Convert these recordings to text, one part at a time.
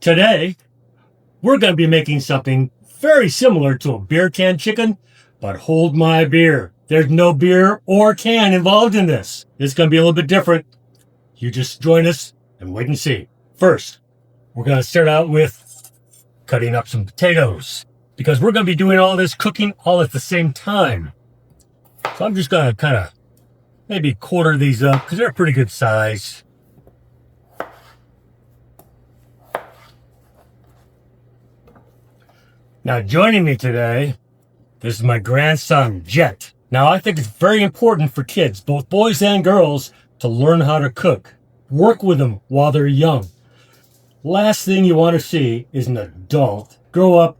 Today, we're going to be making something very similar to a beer can chicken, but hold my beer. There's no beer or can involved in this. It's going to be a little bit different. You just join us and wait and see. First, we're going to start out with cutting up some potatoes because we're going to be doing all this cooking all at the same time. So I'm just going to kind of maybe quarter these up because they're a pretty good size. Now joining me today, this is my grandson, Jet. Now I think it's very important for kids, both boys and girls, to learn how to cook. Work with them while they're young. Last thing you want to see is an adult grow up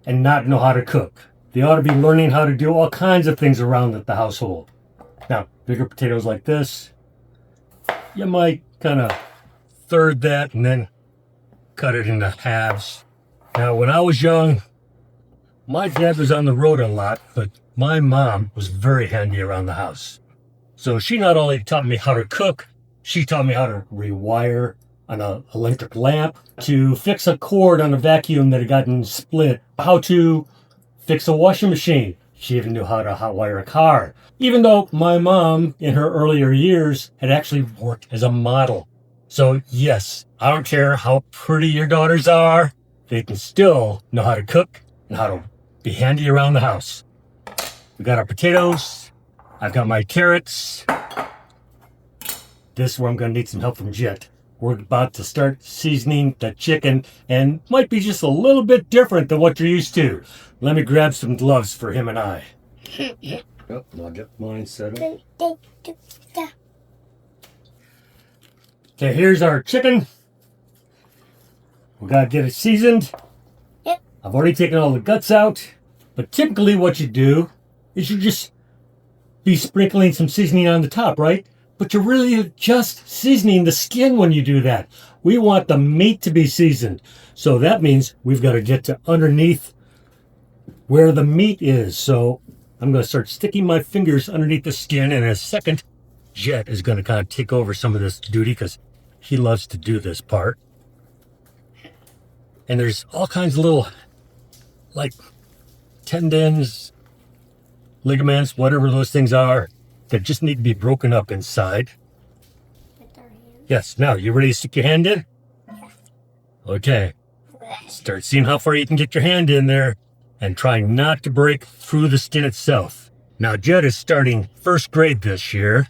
and not know how to cook. They ought to be learning how to do all kinds of things around the household. Now, bigger potatoes like this, you might kind of third that and then cut it into halves. Now, when I was young, my dad was on the road a lot, but my mom was very handy around the house. So she not only taught me how to cook, she taught me how to rewire an electric lamp, to fix a cord on a vacuum that had gotten split, how to fix a washing machine. She even knew how to hotwire a car. Even though my mom, in her earlier years, had actually worked as a model. So yes, I don't care how pretty your daughters are, they can still know how to cook and how to be handy around the house. We got our potatoes. I've got my carrots. This is where I'm going to need some help from Jet. We're about to start seasoning the chicken and might be just a little bit different than what you're used to. Let me grab some gloves for him and I. Oh, I'll get mine set up. Okay, here's our chicken. We got to get it seasoned. I've already taken all the guts out, but typically what you do is you just be sprinkling some seasoning on the top, right? But you're really just seasoning the skin when you do that. We want the meat to be seasoned. So that means we've got to get to underneath where the meat is. So I'm going to start sticking my fingers underneath the skin, and in a second, Jet is going to kind of take over some of this duty because he loves to do this part. And there's all kinds of little, like, tendons, ligaments, whatever those things are, that just need to be broken up inside. Yes, now, you ready to stick your hand in? Okay. Start seeing how far you can get your hand in there and try not to break through the skin itself. Now, Jet is starting first grade this year,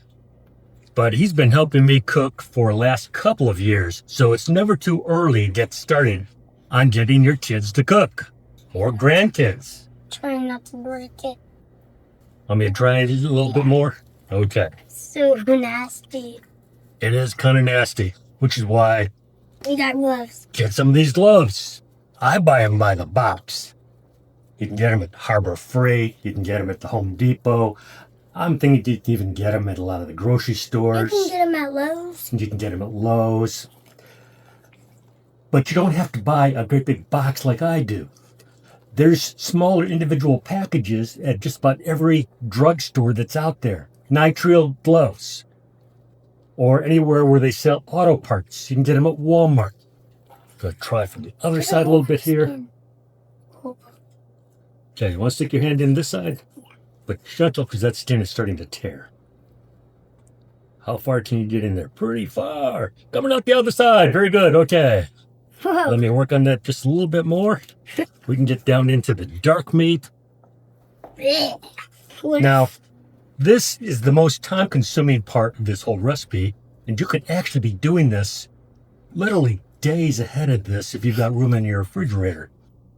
but he's been helping me cook for the last couple of years, so it's never too early to get started on getting your kids to cook. Or grandkids. Try not to break it. Want me to try it a little bit more? Okay. So nasty. It is kind of nasty, which is why We got gloves. get some of these gloves. I buy them by the box. You can get them at Harbor Freight. You can get them at the Home Depot. I'm thinking you can even get them at a lot of the grocery stores. You can get them at Lowe's. You can get them at Lowe's. But you don't have to buy a great big box like I do. There's smaller individual packages at just about every drugstore that's out there. Nitrile gloves. Or anywhere where they sell auto parts. You can get them at Walmart. Gonna try from the other side a little bit here. Okay, you want to stick your hand in this side? But gentle, because that skin is starting to tear. How far can you get in there? Pretty far. Coming out the other side. Very good. Okay. Let me work on that just a little bit more. We can get down into the dark meat. Now, this is the most time-consuming part of this whole recipe, and you could actually be doing this literally days ahead of this if you've got room in your refrigerator.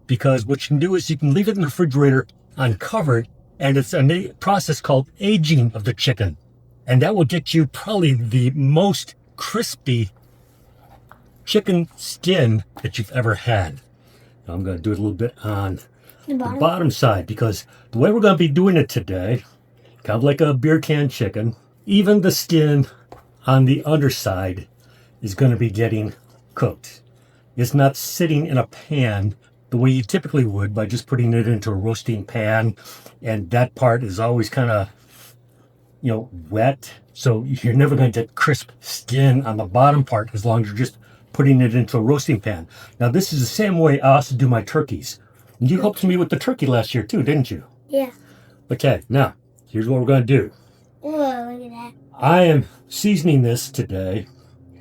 Because what you can do is you can leave it in the refrigerator uncovered, and it's a process called aging of the chicken. And that will get you probably the most crispy chicken skin that you've ever had. Now I'm going to do it a little bit on the bottom side, because the way we're going to be doing it today, kind of like a beer can chicken, even the skin on the underside is going to be getting cooked. It's not sitting in a pan the way you typically would by just putting it into a roasting pan, and that part is always kind of, wet, so you're never going to get crisp skin on the bottom part as long as you're just putting it into a roasting pan. Now, this is the same way I also do my turkeys. And you helped me with the turkey last year too, didn't you? Yeah. Okay, now, here's what we're going to do. Whoa, look at that. I am seasoning this today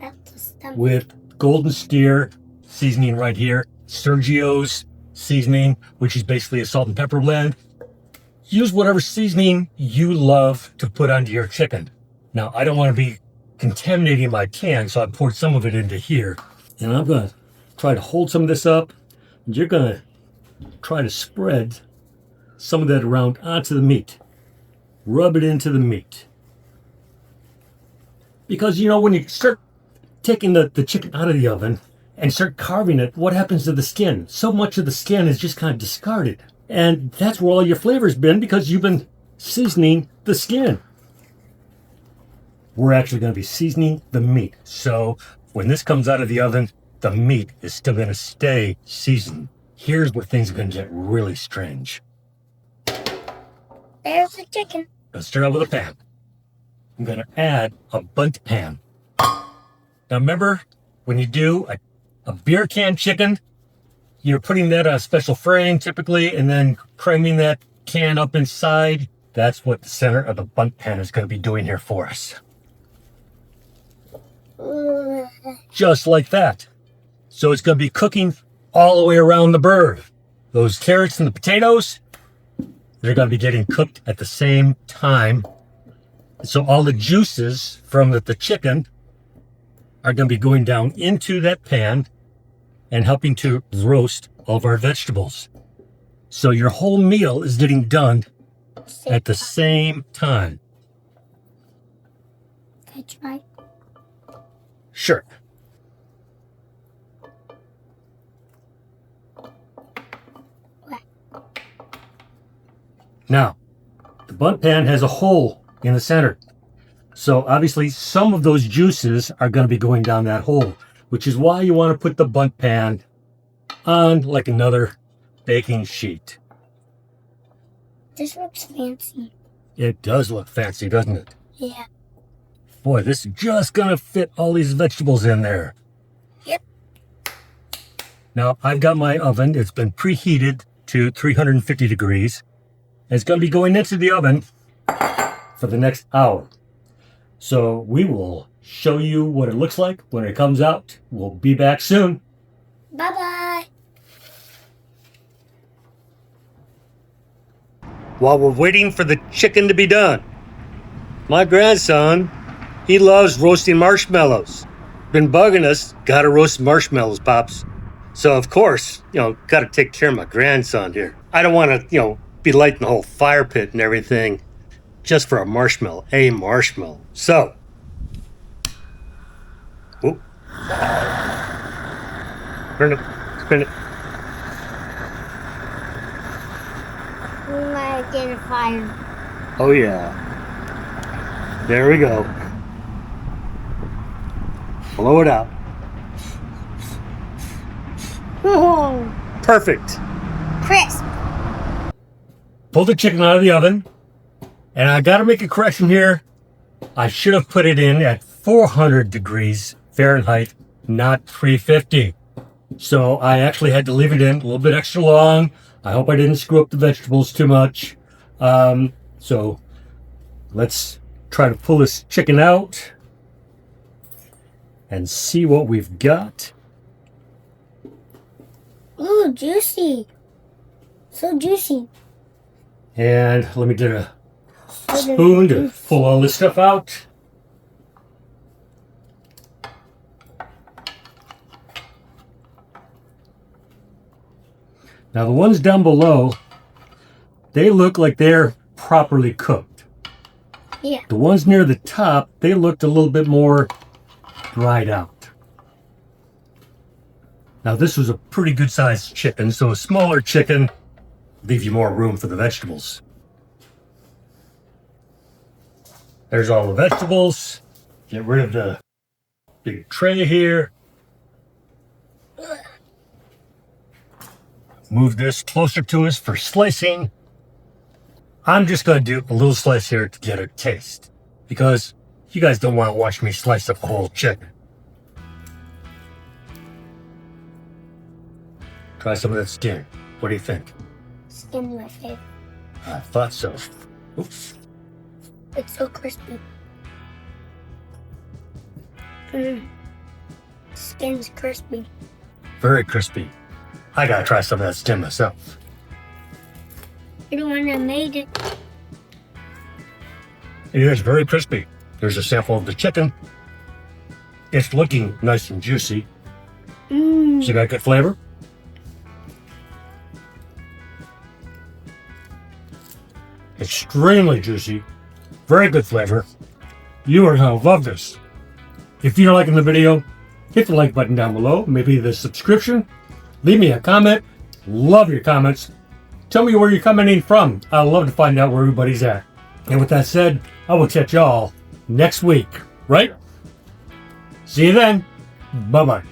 That's the stomach. with Golden Steer seasoning right here, Sergio's seasoning, which is basically a salt and pepper blend. Use whatever seasoning you love to put onto your chicken. Now, I don't want to be contaminating my can, so I poured some of it into here. And I'm going to try to hold some of this up. And you're going to try to spread some of that around onto the meat. Rub it into the meat. Because, you know, when you start taking the chicken out of the oven and start carving it, what happens to the skin? So much of the skin is just kind of discarded. And that's where all your flavor's been because you've been seasoning the skin. We're actually going to be seasoning the meat. So when this comes out of the oven, the meat is still going to stay seasoned. Here's where things are going to get really strange. There's the chicken. Let's start out with a pan. I'm going to add a Bundt pan. Now remember, when you do a beer can chicken, you're putting that on a special frame typically and then cramming that can up inside. That's what the center of the Bundt pan is going to be doing here for us. Just like that. So it's going to be cooking all the way around the bird. Those carrots and the potatoes, they're going to be getting cooked at the same time. So all the juices from the chicken are going to be going down into that pan and helping to roast all of our vegetables. So your whole meal is getting done at the same time. Can I try? Sure. Now, the Bundt pan has a hole in the center. So obviously some of those juices are going to be going down that hole, which is why you want to put the Bundt pan on like another baking sheet. This looks fancy. It does look fancy, doesn't it? Yeah. Boy, this is just going to fit all these vegetables in there. Yep. Now, I've got my oven. It's been preheated to 350 degrees. And it's going to be going into the oven for the next hour. So we will show you what it looks like when it comes out. We'll be back soon. Bye-bye. While we're waiting for the chicken to be done, my grandson, he loves roasting marshmallows. Been bugging us, gotta roast marshmallows, Pops. So of course, gotta take care of my grandson here. I don't want to, be lighting the whole fire pit and everything just for a marshmallow. So, whoop. Spin it. We might get a fire. Oh yeah. There we go. Blow it out. Whoa. Perfect. Crisp. Pull the chicken out of the oven. And I got to make a correction here. I should have put it in at 400 degrees Fahrenheit, not 350. So I actually had to leave it in a little bit extra long. I hope I didn't screw up the vegetables too much. So let's try to pull this chicken out and see what we've got. Ooh, juicy. So juicy. And let me get a spoon to pull all this stuff out. Now the ones down below, they look like they're properly cooked. Yeah. The ones near the top, they looked a little bit more dried out. Now this was a pretty good sized chicken, so a smaller chicken leave you more room for the vegetables. There's all the vegetables. Get rid of the big tray here. Move this closer to us for slicing. I'm just going to do a little slice here to get a taste, because you guys don't want to watch me slice up a whole chicken. Try some of that skin. What do you think? Skin's my favorite. I thought so. Oops. It's so crispy. Skin's crispy. Very crispy. I gotta try some of that skin myself. You're the one that made it. It is very crispy. There's a sample of the chicken. It's looking nice and juicy. So got good flavor. Extremely juicy. Very good flavor. You are gonna love this. If you're liking the video, hit the like button down below. Maybe the subscription. Leave me a comment. Love your comments. Tell me where you're commenting from. I'd love to find out where everybody's at. And with that said, I will catch y'all next week, right? See you then. Bye-bye.